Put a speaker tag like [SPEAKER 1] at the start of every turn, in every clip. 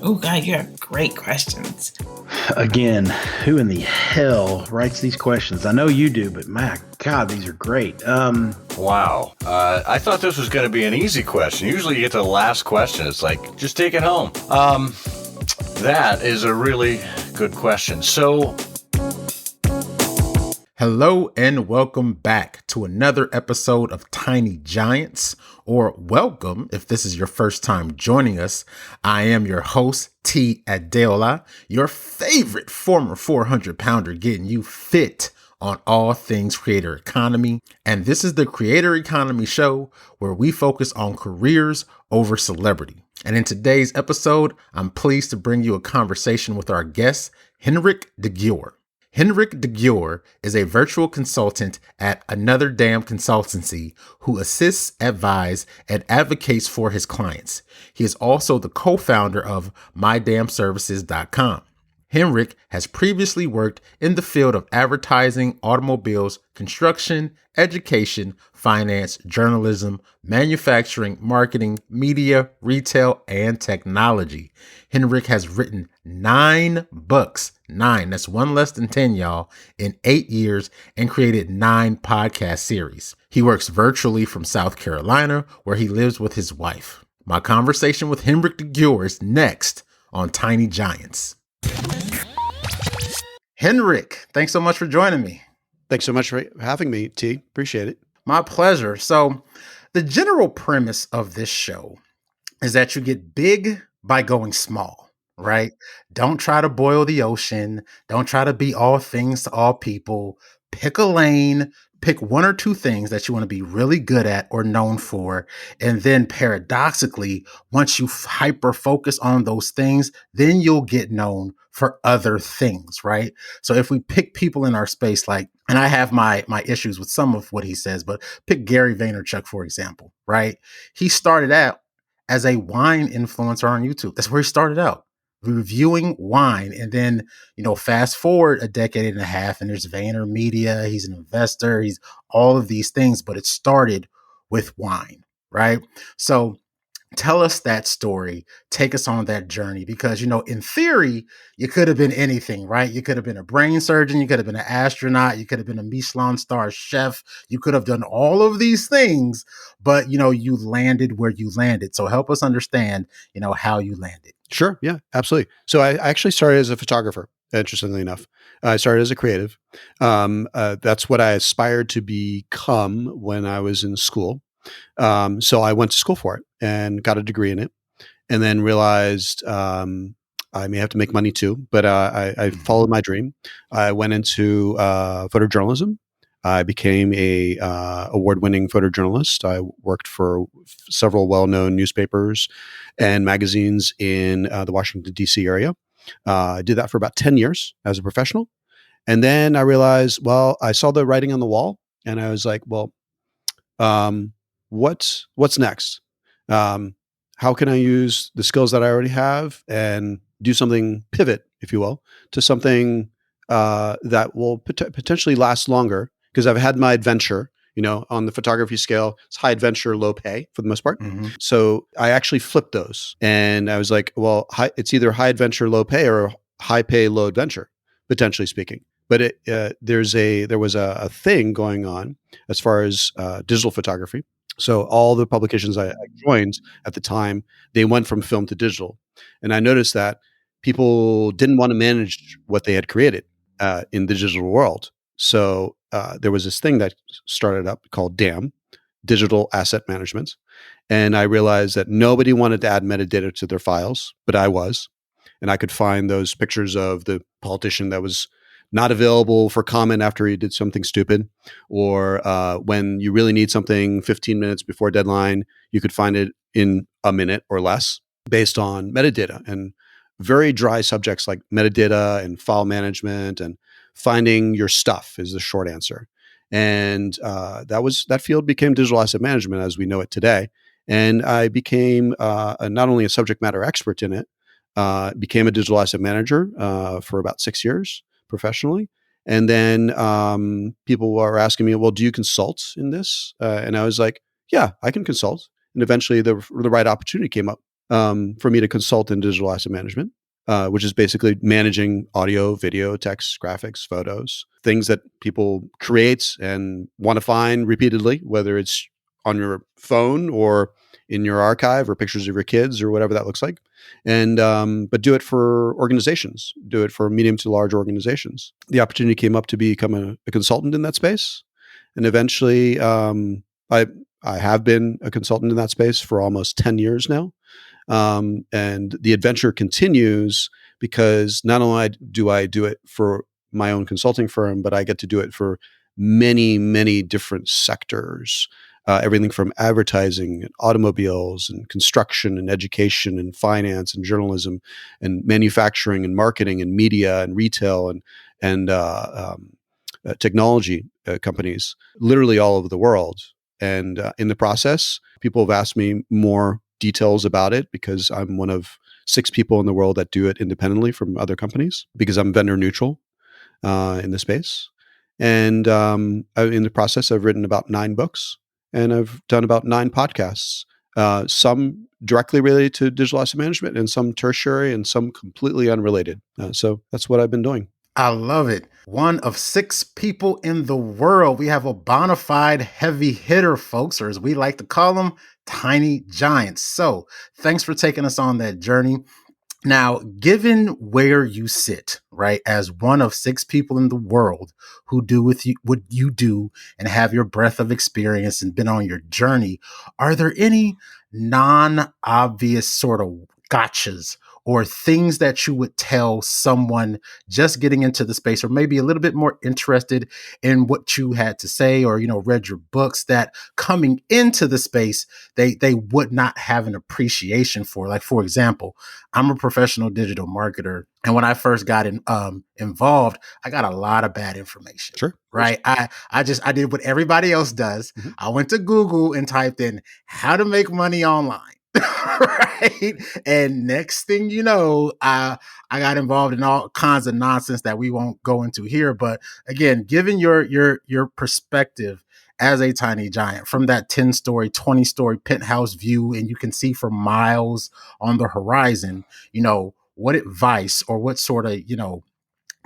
[SPEAKER 1] Oh, God, you have great questions.
[SPEAKER 2] Again, who in the hell writes these questions? I know you do, but my God, these are great.
[SPEAKER 3] Wow. I thought this was going to be an easy question. Usually you get to the last question. It's like, just take it home. That is a really good question. So,
[SPEAKER 4] hello and welcome back to another episode of Tiny Giants, or welcome if this is your first time joining us. I am your host, Adeola, your favorite former 400-pounder getting you fit on all things creator economy. And this is the Creator Economy Show where we focus on careers over celebrity. And in today's episode, I'm pleased to bring you a conversation with our guest, Henrik de Gyor. Henrik de Gyor is a virtual consultant at Another DAM Consultancy who assists, advises, and advocates for his clients. He is also the co-founder of MyDamnServices.com. Henrik has previously worked in the field of advertising, automobiles, construction, education, finance, journalism, manufacturing, marketing, media, retail, and technology. Henrik has written 9 books, 9, that's one less than 10, y'all, in 8 years, and created 9 podcast series. He works virtually from South Carolina, where he lives with his wife. My conversation with Henrik de Gyor is next on Tiny Giants. Henrik, thanks so much for joining me.
[SPEAKER 5] Thanks so much for having me, T. Appreciate it.
[SPEAKER 4] My pleasure. So the general premise of this show is that you get big by going small, right? Don't try to boil the ocean. Don't try to be all things to all people. Pick a lane. Pick 1 or 2 things that you want to be really good at or known for. And then paradoxically, once you hyper focus on those things, then you'll get known for other things, right? So if we pick people in our space, like, and I have my issues with some of what he says, but pick Gary Vaynerchuk, for example, right? He started out as a wine influencer on YouTube. That's where he started out, reviewing wine. And then, fast forward a decade and a half, and there's Vayner Media. He's an investor. He's all of these things, but it started with wine, right? So tell us that story. Take us on that journey, because, in theory, you could have been anything, right? You could have been a brain surgeon. You could have been an astronaut. You could have been a Michelin star chef. You could have done all of these things, but, you landed where you landed. So help us understand, how you landed.
[SPEAKER 5] Sure. Yeah, absolutely. So I actually started as a photographer, interestingly enough. I started as a creative. That's what I aspired to become when I was in school. So I went to school for it and got a degree in it, and then realized I may have to make money too, but I followed my dream. I went into photojournalism. I became a award-winning photojournalist. I worked for several well-known newspapers and magazines in the Washington, D.C. area. I did that for about 10 years as a professional. And then I realized, I saw the writing on the wall, and I was like, what's next? How can I use the skills that I already have and do something pivot, if you will, to something that will potentially last longer? Because I've had my adventure, on the photography scale, it's high adventure, low pay for the most part.
[SPEAKER 4] Mm-hmm.
[SPEAKER 5] So I actually flipped those, and I was like, it's either high adventure, low pay, or high pay, low adventure, potentially speaking. But there was a thing going on as far as digital photography. So all the publications I joined at the time, they went from film to digital, and I noticed that people didn't want to manage what they had created in the digital world. So there was this thing that started up called DAM, Digital Asset Management. And I realized that nobody wanted to add metadata to their files, but I was. And I could find those pictures of the politician that was not available for comment after he did something stupid, or when you really need something 15 minutes before deadline, you could find it in a minute or less based on metadata. And very dry subjects like metadata and file management and finding your stuff is the short answer. And that field became digital asset management as we know it today. And I became not only a subject matter expert in it, became a digital asset manager for about 6 years professionally. And then people were asking me, well, do you consult in this? And I was like, yeah, I can consult. And eventually the right opportunity came up for me to consult in digital asset management, which is basically managing audio, video, text, graphics, photos, things that people create and want to find repeatedly, whether it's on your phone or in your archive or pictures of your kids or whatever that looks like. And but do it for organizations, do it for medium to large organizations. The opportunity came up to become a consultant in that space. And eventually I have been a consultant in that space for almost 10 years now. And the adventure continues because not only do I do it for my own consulting firm, but I get to do it for many, many different sectors. Everything from advertising and automobiles and construction and education and finance and journalism and manufacturing and marketing and media and retail and technology companies, literally all over the world. And in the process, people have asked me more details about it because I'm one of 6 people in the world that do it independently from other companies because I'm vendor neutral in the space. And in the process, I've written about 9 books and I've done about 9 podcasts, some directly related to digital asset management and some tertiary and some completely unrelated. So that's what I've been doing.
[SPEAKER 4] I love it. One of 6 people in the world. We have a bona fide heavy hitter, folks, or as we like to call them, tiny giants. So thanks for taking us on that journey. Now, given where you sit, right, as one of 6 people in the world who do with you what you do and have your breadth of experience and been on your journey, are there any non-obvious sort of gotchas or things that you would tell someone just getting into the space or maybe a little bit more interested in what you had to say or, read your books that coming into the space, they would not have an appreciation for? Like, for example, I'm a professional digital marketer. And when I first got involved, I got a lot of bad information.
[SPEAKER 5] Sure.
[SPEAKER 4] Right. I did what everybody else does.
[SPEAKER 5] Mm-hmm.
[SPEAKER 4] I went to Google and typed in how to make money online. Right. And next thing you know, I got involved in all kinds of nonsense that we won't go into here. But again, given your perspective as a tiny giant from that 10-story, 20-story penthouse view, and you can see for miles on the horizon, what advice or what sort of,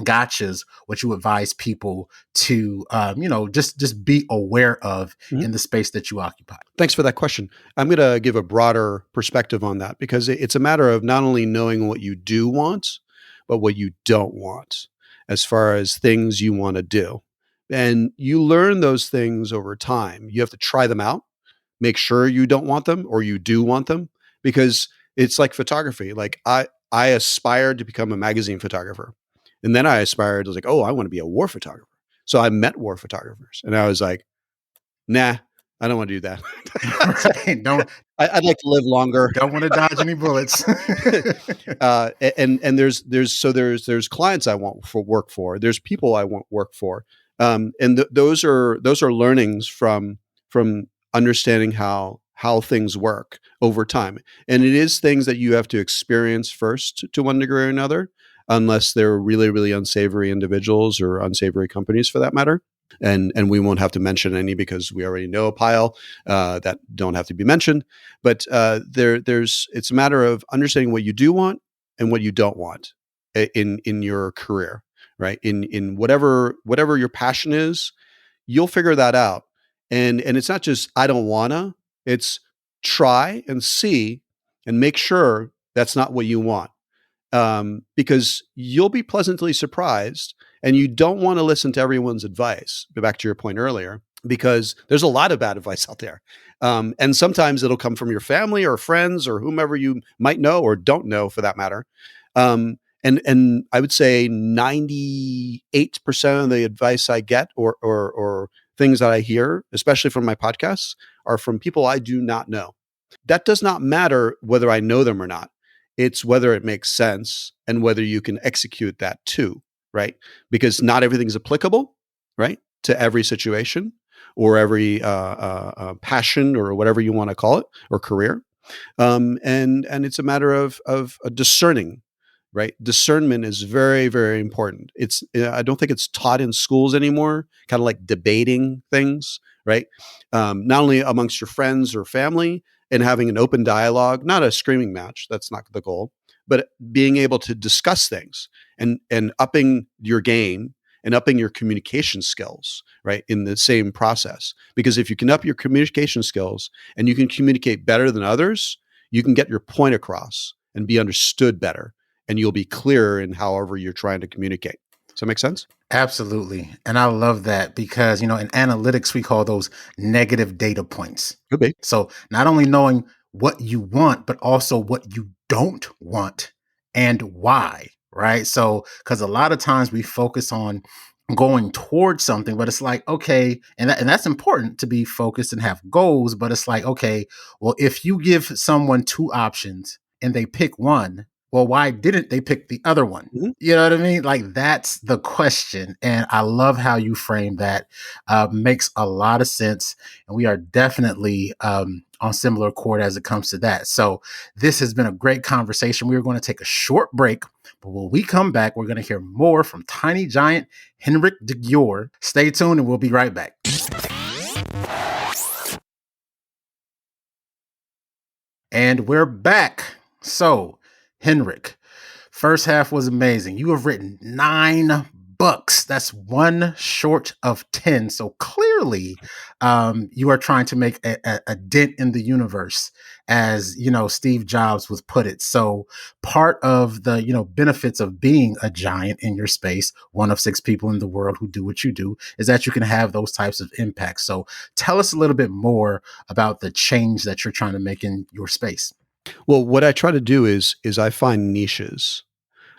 [SPEAKER 4] gotchas would you advise people to, just be aware of in the space that you occupy?
[SPEAKER 5] Thanks for that question. I'm going to give a broader perspective on that because it's a matter of not only knowing what you do want, but what you don't want as far as things you want to do. And you learn those things over time. You have to try them out, make sure you don't want them or you do want them, because it's like photography. Like I aspired to become a magazine photographer. And then I aspired, I was like, oh, I want to be a war photographer. So I met war photographers and I was like, nah, I don't want to do that.
[SPEAKER 4] Right.
[SPEAKER 5] I'd like to live longer.
[SPEAKER 4] Don't want to dodge any bullets.
[SPEAKER 5] And there's clients I want for work for. There's people I want work for. And those are learnings from understanding how things work over time. And it is things that you have to experience first to one degree or another, unless they're really, really unsavory individuals or unsavory companies for that matter. And we won't have to mention any because we already know a pile that don't have to be mentioned. But it's a matter of understanding what you do want and what you don't want in your career, right? In whatever your passion is, you'll figure that out. And it's not just I don't wanna, it's try and see and make sure that's not what you want. Because you'll be pleasantly surprised and you don't want to listen to everyone's advice. Go back to your point earlier, because there's a lot of bad advice out there. And sometimes it'll come from your family or friends or whomever you might know or don't know for that matter. And I would say 98% of the advice I get or things that I hear, especially from my podcasts, are from people I do not know. That does not matter whether I know them or not. It's whether it makes sense and whether you can execute that too, right? Because not everything's applicable, right, to every situation or every passion or whatever you want to call it or career. And it's a matter of discerning, right? Discernment is very, very important. I don't think it's taught in schools anymore, kind of like debating things, right? Not only amongst your friends or family, and having an open dialogue, not a screaming match. That's not the goal, but being able to discuss things and upping your game and upping your communication skills, right, in the same process. Because if you can up your communication skills and you can communicate better than others, you can get your point across and be understood better, and you'll be clearer in however you're trying to communicate. Does that make sense?
[SPEAKER 4] Absolutely. And I love that because, in analytics, we call those negative data points.
[SPEAKER 5] Could be.
[SPEAKER 4] So not only knowing what you want, but also what you don't want and why, right? So, because a lot of times we focus on going towards something, but it's like, okay, and that's important to be focused and have goals, but it's like, okay, well, if you give someone two options and they pick one, well, why didn't they pick the other one?
[SPEAKER 5] Mhm.
[SPEAKER 4] You know what I mean? Like, that's the question. And I love how you frame that. Makes a lot of sense. And we are definitely on similar chord as it comes to that. So this has been a great conversation. We are going to take a short break, but when we come back, we're going to hear more from tiny giant Henrik de Gyor. Stay tuned and we'll be right back. And we're back. So, Henrik, first half was amazing. You have written 9 books. That's one short of 10. So clearly, you are trying to make a dent in the universe, as Steve Jobs would put it. So part of the benefits of being a giant in your space, one of 6 people in the world who do what you do, is that you can have those types of impacts. So tell us a little bit more about the change that you're trying to make in your space.
[SPEAKER 5] Well, what I try to do is I find niches.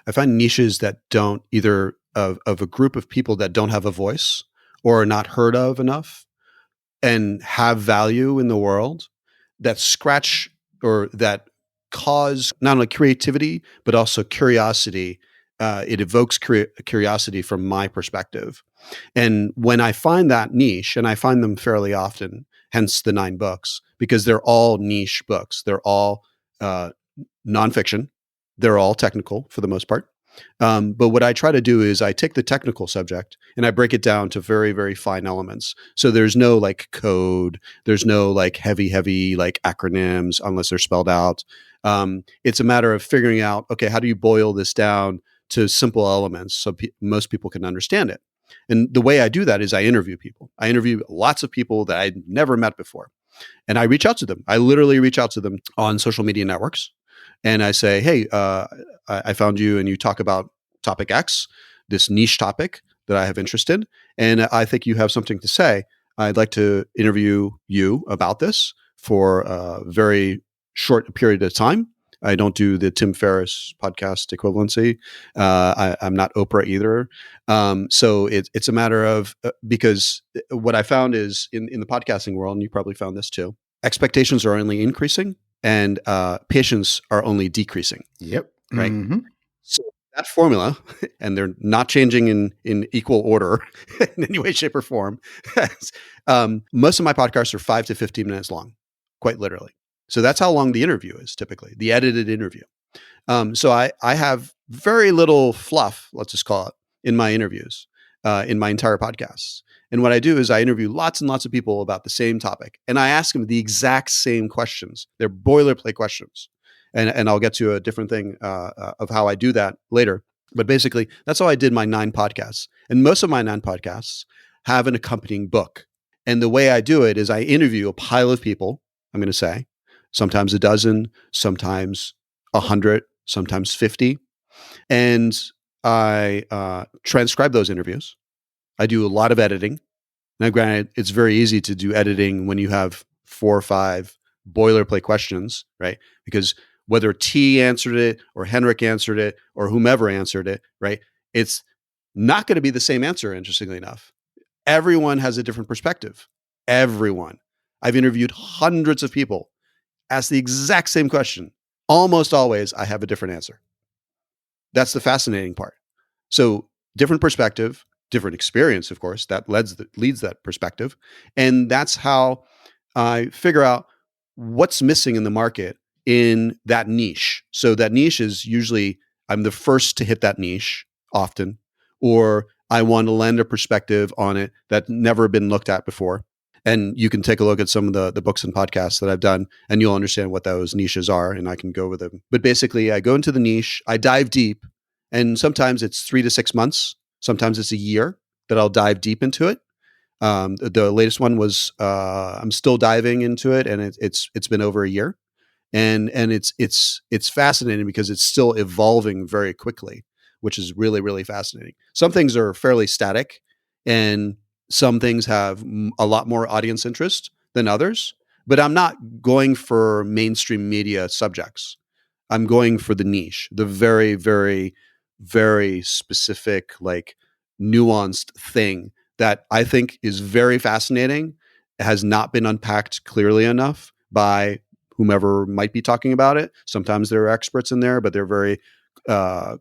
[SPEAKER 5] I find niches that don't either of a group of people that don't have a voice or are not heard of enough and have value in the world, that scratch or that cause not only creativity, but also curiosity. It evokes curiosity from my perspective. And when I find that niche, and I find them fairly often, hence the 9 books, because they're all niche books. They're all nonfiction. They're all technical for the most part. But what I try to do is I take the technical subject and I break it down to very, very fine elements. So there's no like code. There's no like heavy like acronyms unless they're spelled out. It's a matter of figuring out, okay, how do you boil this down to simple elements so most people can understand it? And the way I do that is I interview people. I interview lots of people that I'd never met before. And I reach out to them. I literally reach out to them on social media networks. And I say, hey, I found you and you talk about topic X, this niche topic that I have interest in. And I think you have something to say. I'd like to interview you about this for a very short period of time. I don't do the Tim Ferriss podcast equivalency. I'm not Oprah either. So it's a matter of, because what I found is in the podcasting world, and you probably found this too, expectations are only increasing and patience are only decreasing.
[SPEAKER 4] Yep.
[SPEAKER 5] Right.
[SPEAKER 4] Mm-hmm.
[SPEAKER 5] So that formula, and they're not changing in equal order in any way, shape, or form. Most of my podcasts are 5 to 15 minutes long, quite literally. So that's how long the interview is typically, the edited interview. So I have very little fluff, let's just call it, in my interviews, in my entire podcasts. And what I do is I interview lots and lots of people about the same topic. And I ask them the exact same questions. They're boilerplate questions. And I'll get to a different thing of how I do that later. But basically, that's how I did my 9 podcasts. And most of my 9 podcasts have an accompanying book. And the way I do it is I interview a pile of people, I'm going to say, sometimes a dozen, sometimes 100, sometimes 50. And I transcribe those interviews. I do a lot of editing. Now, granted, it's very easy to do editing when you have 4 or 5 boilerplate questions, right? Because whether T answered it or Henrik answered it or whomever answered it, right? It's not going to be the same answer, interestingly enough. Everyone has a different perspective. Everyone. I've interviewed hundreds of people, ask the exact same question. Almost always, I have a different answer. That's the fascinating part. So different perspective, different experience, of course, that leads that perspective. And that's how I figure out what's missing in the market in that niche. So that niche is usually I'm the first to hit that niche often, or I want to lend a perspective on it that's never been looked at before. And you can take a look at some of the books and podcasts that I've done, and you'll understand what those niches are, and I can go over them. But basically, I go into the niche, I dive deep, and sometimes it's 3 to 6 months, sometimes it's a year that I'll dive deep into it. The latest one was I'm still diving into it, and it's been over a year, and it's fascinating because it's still evolving very quickly, which is really, really fascinating. Some things are fairly static, and some things have a lot more audience interest than others, but I'm not going for mainstream media subjects. I'm going for the niche, the very, very, very specific, like nuanced thing that I think is very fascinating, has not been unpacked clearly enough by whomever might be talking about it. Sometimes there are experts in there, but they're very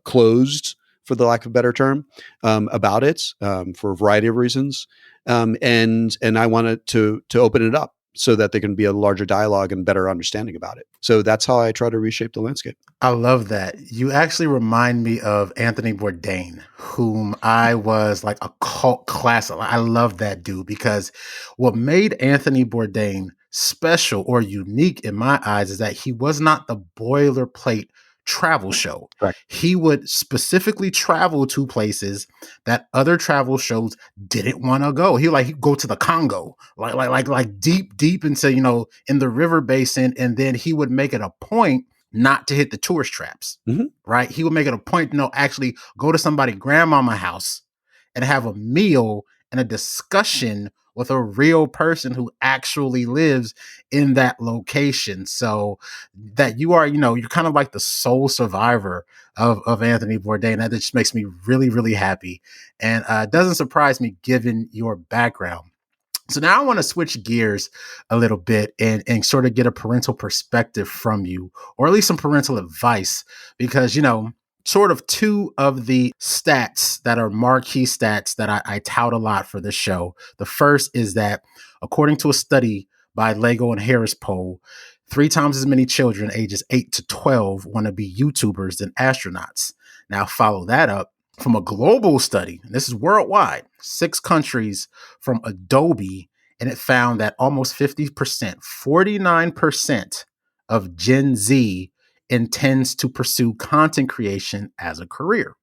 [SPEAKER 5] closed, for the lack of a better term, about it for a variety of reasons. And I wanted to open it up so that there can be a larger dialogue and better understanding about it. So that's how I try to reshape the landscape.
[SPEAKER 4] I love that. You actually remind me of Anthony Bourdain, whom I was like a cult classic. I love that dude because what made Anthony Bourdain special or unique in my eyes is that he was not the boilerplate travel show.
[SPEAKER 5] Correct.
[SPEAKER 4] He would specifically travel to places that other travel shows didn't want to go. He'd go to the Congo, like deep into, in the river basin. And then he would make it a point not to hit the tourist traps, right? He would make it a point to actually go to somebody's grandmama house and have a meal and a discussion with a real person who actually lives in that location. So that you are, you're kind of like the sole survivor of Anthony Bourdain. That just makes me really, really happy. And it doesn't surprise me given your background. So now I want to switch gears a little bit and sort of get a parental perspective from you, or at least some parental advice, because, sort of two of the stats that are marquee stats that I tout a lot for this show. The first is that according to a study by Lego and Harris poll, 3 times as many children ages 8 to 12 want to be YouTubers than astronauts. Now follow that up from a global study, and this is worldwide, 6 countries from Adobe, and it found that almost 50%, 49% of Gen Z intends to pursue content creation as a career.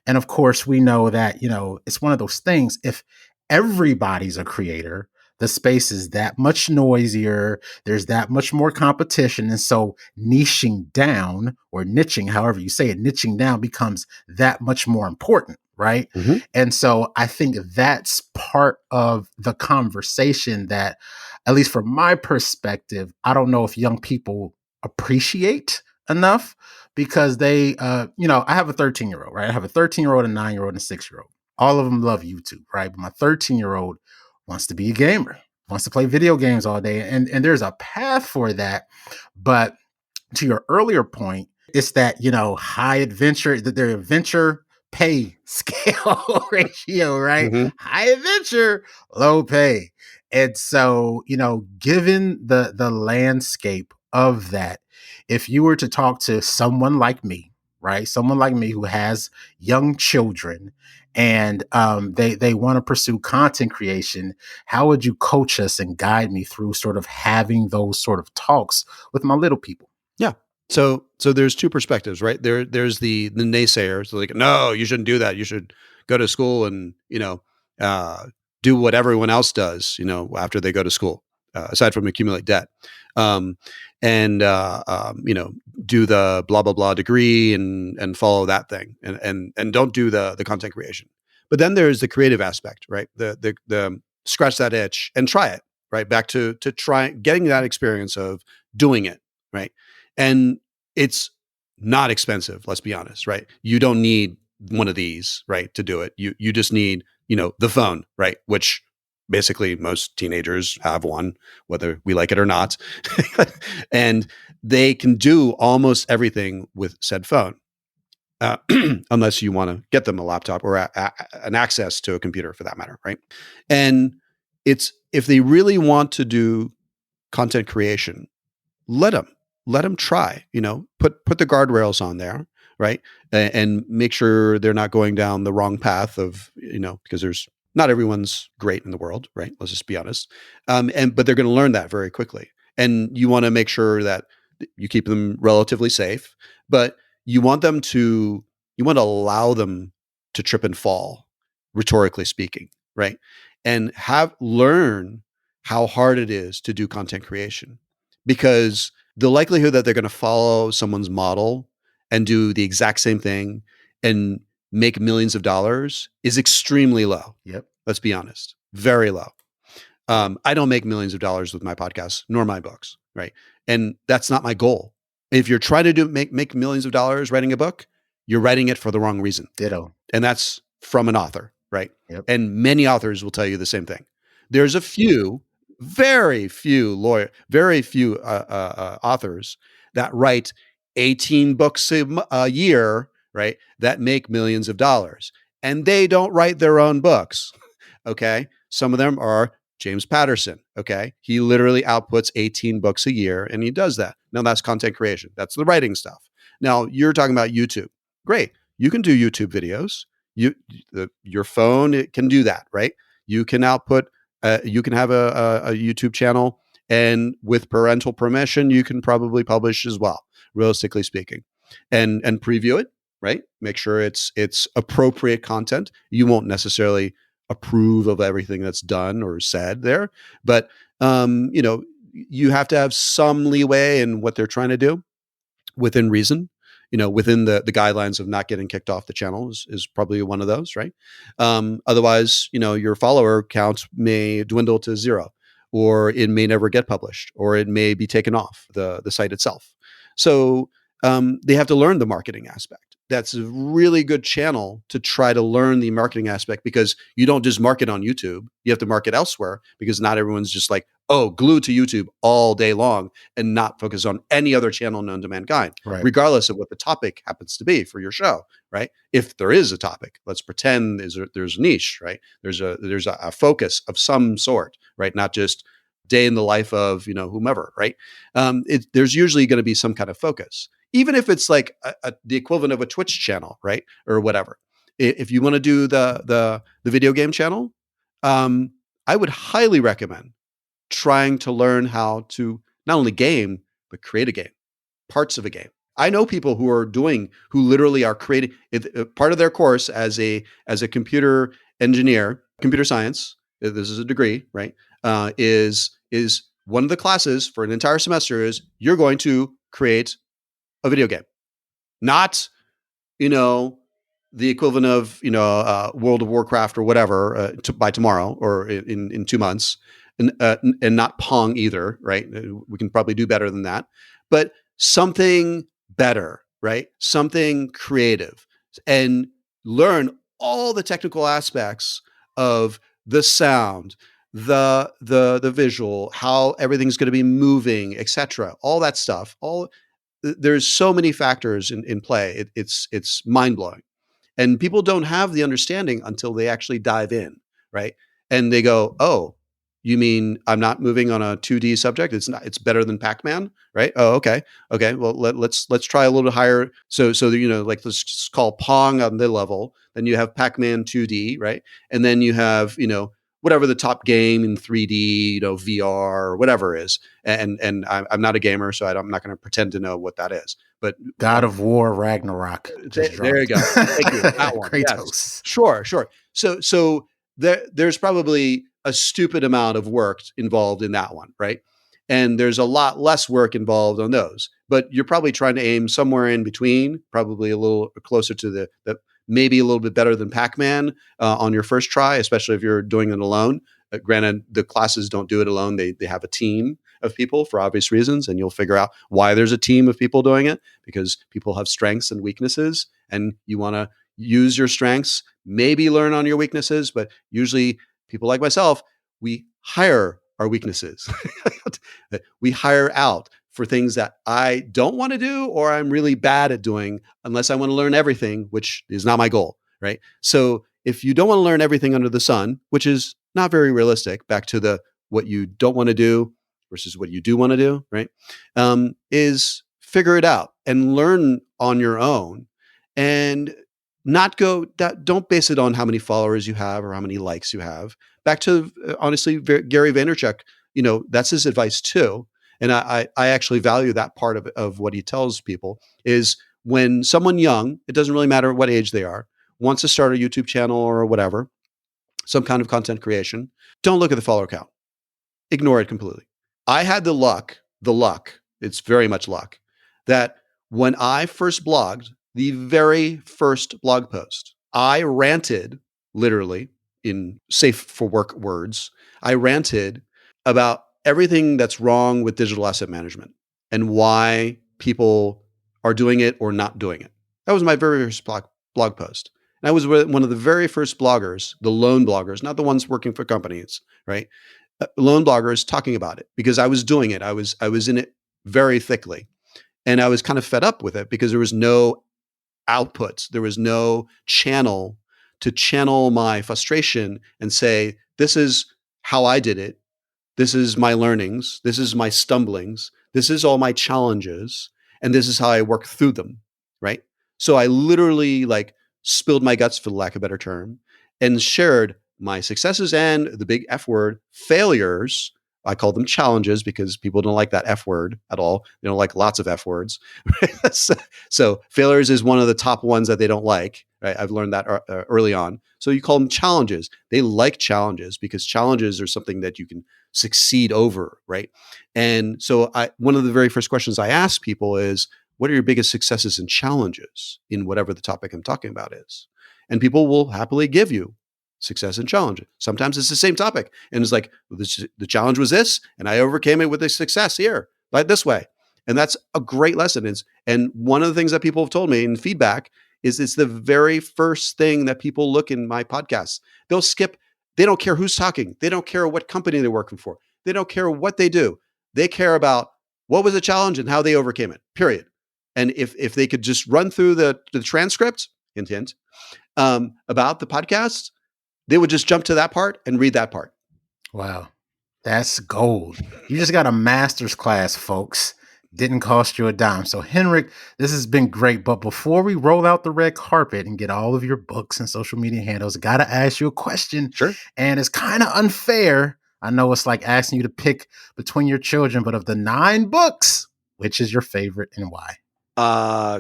[SPEAKER 4] And of course, we know that, it's one of those things. If everybody's a creator, the space is that much noisier. There's that much more competition. And so niching down, or niching, however you say it, niching down becomes that much more important. Right.
[SPEAKER 5] Mm-hmm.
[SPEAKER 4] And so I think that's part of the conversation that, at least from my perspective, I don't know if young people appreciate enough, because they, I have a 13-year-old, right? I have a 13-year-old, a 9-year-old, and a 6-year-old. All of them love YouTube, right? But my 13-year-old wants to be a gamer, wants to play video games all day. And there's a path for that. But to your earlier point, it's that, high adventure, that their adventure pay scale ratio, right?
[SPEAKER 5] Mm-hmm.
[SPEAKER 4] High adventure, low pay. And so, given the landscape of that, if you were to talk to someone like me, right? Someone like me who has young children and they want to pursue content creation, how would you coach us and guide me through sort of having those sort of talks with my little people?
[SPEAKER 5] Yeah. So there's 2 perspectives, right? There's the naysayers, like, no, you shouldn't do that. You should go to school and, do what everyone else does, after they go to school, aside from accumulate debt. Do the blah, blah, blah degree and follow that thing and don't do the content creation. But then there's the creative aspect, right? The scratch that itch and try it, right? Back to try getting that experience of doing it, right? And it's not expensive, let's be honest, right? You don't need one of these, right, to do it. You just need, the phone, right? Which basically most teenagers have one, whether we like it or not. And they can do almost everything with said phone, unless you want to get them a laptop or an access to a computer for that matter, right? And it's, if they really want to do content creation, let them try, put the guardrails on there, right? And make sure they're not going down the wrong path of, because there's Not everyone's great in the world, right? Let's just be honest. But they're going to learn that very quickly. And you want to make sure that you keep them relatively safe, but you want to allow them to trip and fall, rhetorically speaking, right? And learn how hard it is to do content creation, because the likelihood that they're going to follow someone's model and do the exact same thing and make millions of dollars is extremely low.
[SPEAKER 4] Yep.
[SPEAKER 5] Let's be honest. Very low. I don't make millions of dollars with my podcast, nor my books, right? And that's not my goal. If you're trying to make millions of dollars writing a book, you're writing it for the wrong reason.
[SPEAKER 4] Ditto.
[SPEAKER 5] And that's from an author, right?
[SPEAKER 4] Yep.
[SPEAKER 5] And many authors will tell you the same thing. There's very few authors that write 18 books a year, right? That make millions of dollars. And they don't write their own books. Okay. Some of them are James Patterson. Okay. He literally outputs 18 books a year and he does that. Now that's content creation. That's the writing stuff. Now you're talking about YouTube. Great. You can do YouTube videos. Your phone, it can do that, right? You can output, you can have a YouTube channel, and with parental permission, you can probably publish as well, realistically speaking, and preview it, right? Make sure it's appropriate content. You won't necessarily approve of everything that's done or said there, but you have to have some leeway in what they're trying to do within reason. Within the guidelines of not getting kicked off the channel is probably one of those, right? Otherwise, your follower count may dwindle to 0, or it may never get published, or it may be taken off the site itself. So they have to learn the marketing aspect. That's a really good channel to try to learn the marketing aspect, because you don't just market on YouTube. You have to market elsewhere, because not everyone's just like, glued to YouTube all day long and not focus on any other channel known to mankind,
[SPEAKER 4] Right.
[SPEAKER 5] regardless of what the topic happens to be for your show, right? If there is a topic, let's pretend there's a niche, right? There's a focus of some sort, right? Not just day in the life of whomever, right? There's usually going to be some kind of focus, even if it's like the equivalent of a Twitch channel, right, or whatever. If you want to do the video game channel, I would highly recommend trying to learn how to not only game but create a game, parts of a game. I know people who literally are creating part of their course as a computer engineer, computer science. This is a degree, right? Is one of the classes for an entire semester is you're going to create a video game, not the equivalent of World of Warcraft or whatever by tomorrow or in 2 months, and not Pong either, right? We can probably do better than that, but something better, right? Something creative, and learn all the technical aspects of the sound, the visual, how everything's going to be moving, etc. All that stuff. There's so many factors in play. It's mind blowing, and people don't have the understanding until they actually dive in, right? And they go, "Oh, you mean I'm not moving on a 2D subject? It's better than Pac-Man, right? Oh, okay. Well, let's try a little higher. So like let's just call Pong on the level. Then you have Pac-Man 2D, right? And then you have whatever the top game in 3D, VR or whatever is. And I'm not a gamer, so I'm not going to pretend to know what that is. But
[SPEAKER 4] God of War Ragnarok.
[SPEAKER 5] There you go. Thank you. That one.
[SPEAKER 4] Kratos.
[SPEAKER 5] Yes. Sure. So there's probably a stupid amount of work involved in that one, right? And there's a lot less work involved on those. But you're probably trying to aim somewhere in between, probably a little closer to the maybe a little bit better than Pac-Man on your first try, especially if you're doing it alone. Granted, the classes don't do it alone. They have a team of people for obvious reasons, and you'll figure out why there's a team of people doing it, because people have strengths and weaknesses, and you want to use your strengths, maybe learn on your weaknesses, but usually people like myself, we hire our weaknesses. We hire out for things that I don't want to do or I'm really bad at doing, unless I want to learn everything, which is not my goal, right? So if you don't want to learn everything under the sun, which is not very realistic, back to what you don't want to do versus what you do want to do, right? Is figure it out and learn on your own. And don't base it on how many followers you have or how many likes you have. Back to honestly, Gary Vaynerchuk, that's his advice too. And I actually value that part of what he tells people is when someone young, it doesn't really matter what age they are, wants to start a YouTube channel or whatever, some kind of content creation, don't look at the follower count. Ignore it completely. I had the luck, it's very much luck, that when I first blogged, the very first blog post, I ranted, literally in safe for work words, I ranted about everything that's wrong with digital asset management and why people are doing it or not doing it. That was my very first blog post. And I was one of the very first bloggers, the lone bloggers, not the ones working for companies, right? Lone bloggers talking about it because I was doing it. I was in it very thickly. And I was kind of fed up with it because there was no outputs. There was no channel to channel my frustration and say, this is how I did it. This is my learnings. This is my stumblings. This is all my challenges. And this is how I work through them, right? So I literally spilled my guts, for the lack of a better term, and shared my successes and the big F word, failures. I call them challenges because people don't like that F word at all. They don't like lots of F words. So failures is one of the top ones that they don't like. Right? I've learned that early on. So you call them challenges. They like challenges because challenges are something that you can succeed over, right? And so one of the very first questions I ask people is, what are your biggest successes and challenges in whatever the topic I'm talking about is? And people will happily give you success and challenge. Sometimes it's the same topic. And it's like, the challenge was this, and I overcame it with a success here, like this way. And that's a great lesson. And one of the things that people have told me in feedback is it's the very first thing that people look in my podcasts. They'll skip. They don't care who's talking. They don't care what company they're working for. They don't care what they do. They care about what was the challenge and how they overcame it, period. And if they could just run through the transcript, hint, hint, about the podcast, they would just jump to that part and read that part.
[SPEAKER 4] Wow. That's gold. You just got a master's class, folks. Didn't cost you a dime. So, Henrik, this has been great. But before we roll out the red carpet and get all of your books and social media handles, I got to ask you a question.
[SPEAKER 5] Sure.
[SPEAKER 4] And it's kind of unfair. I know it's like asking you to pick between your children, but of the 9 books, which is your favorite and why?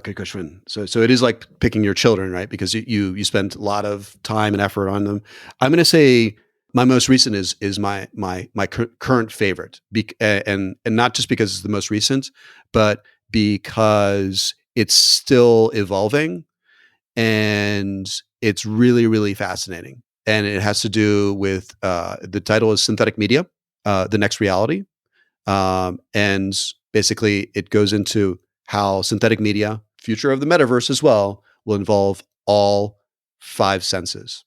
[SPEAKER 5] Good question. So it is like picking your children, right? Because you spend a lot of time and effort on them. I'm going to say my most recent is my current favorite, and not just because it's the most recent, but because it's still evolving, and it's really, really fascinating. And it has to do with the title is Synthetic Media, the Next Reality, and basically it goes into how synthetic media, future of the metaverse as well, will involve all 5 senses.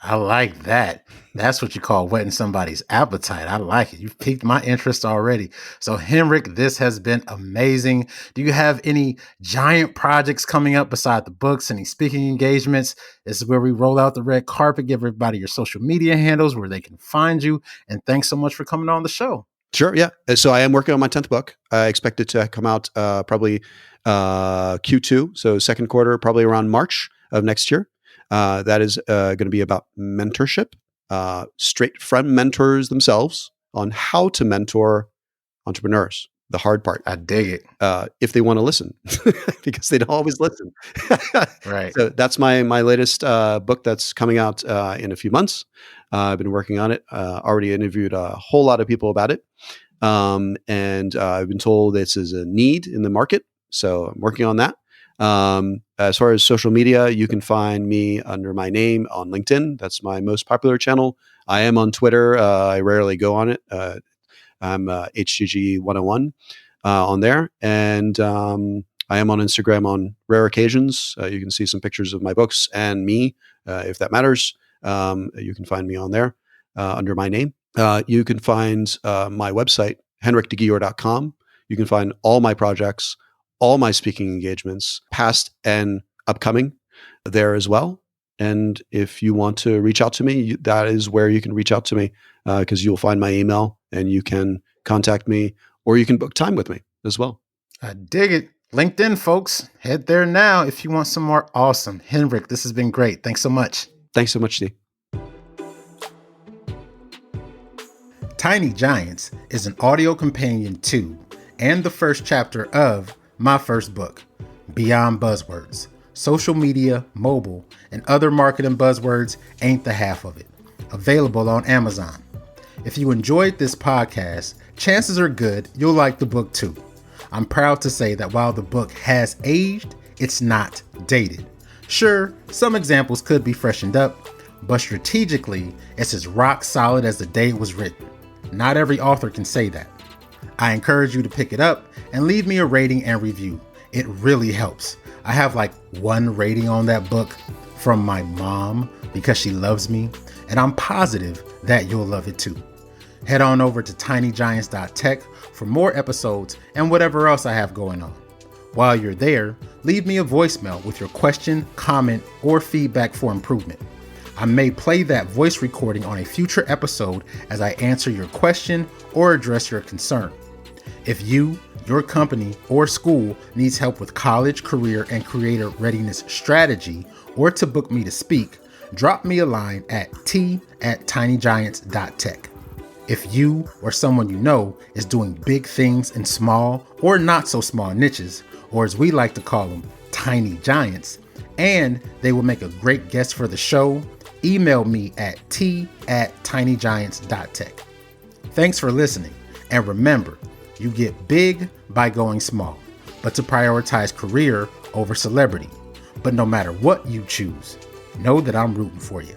[SPEAKER 4] I like that. That's what you call whetting somebody's appetite. I like it. You've piqued my interest already. So, Henrik, this has been amazing. Do you have any giant projects coming up beside the books, any speaking engagements? This is where we roll out the red carpet, give everybody your social media handles where they can find you. And thanks so much for coming on the show.
[SPEAKER 5] Sure. Yeah. So I am working on my 10th book. I expect it to come out probably Q2. So second quarter, probably around March of next year. That is going to be about mentorship, straight from mentors themselves on how to mentor entrepreneurs. The hard part.
[SPEAKER 4] I dig it.
[SPEAKER 5] If they want to listen, because they don't always listen.
[SPEAKER 4] Right.
[SPEAKER 5] So that's my latest book that's coming out in a few months. I've been working on it. Already interviewed a whole lot of people about it. And I've been told this is a need in the market. So I'm working on that. As far as social media, you can find me under my name on LinkedIn. That's my most popular channel. I am on Twitter. I rarely go on it. I'm HGG101 on there. And I am on Instagram on rare occasions. You can see some pictures of my books and me, if that matters. You can find me on there under my name. You can find my website, henrikdegyor.com. You can find all my projects, all my speaking engagements, past and upcoming, there as well. And if you want to reach out to me, that is where you can reach out to me, because you'll find my email and you can contact me, or you can book time with me as well.
[SPEAKER 4] I dig it. LinkedIn, folks. Head there now if you want some more awesome. Henrik, this has been great. Thanks so much.
[SPEAKER 5] Thanks so much, Steve.
[SPEAKER 4] Tiny Giants is an audio companion to and the first chapter of my first book, Beyond Buzzwords. Social media, mobile, and other marketing buzzwords ain't the half of it. Available on Amazon. If you enjoyed this podcast, chances are good you'll like the book too. I'm proud to say that while the book has aged, it's not dated. Sure, some examples could be freshened up, but strategically, it's as rock solid as the day it was written. Not every author can say that. I encourage you to pick it up and leave me a rating and review. It really helps. I have like 1 rating on that book from my mom because she loves me, and I'm positive that you'll love it too. Head on over to tinygiants.tech for more episodes and whatever else I have going on. While you're there, leave me a voicemail with your question, comment, or feedback for improvement. I may play that voice recording on a future episode as I answer your question or address your concern. If you, your company, or school needs help with college, career, and creator readiness strategy, or to book me to speak, drop me a line at t@tinygiants.tech. If you or someone you know is doing big things in small or not so small niches, or as we like to call them, tiny giants, and they will make a great guest for the show, email me at t@tinygiants.tech. Thanks for listening, and remember, you get big by going small, but to prioritize career over celebrity. But no matter what you choose, know that I'm rooting for you.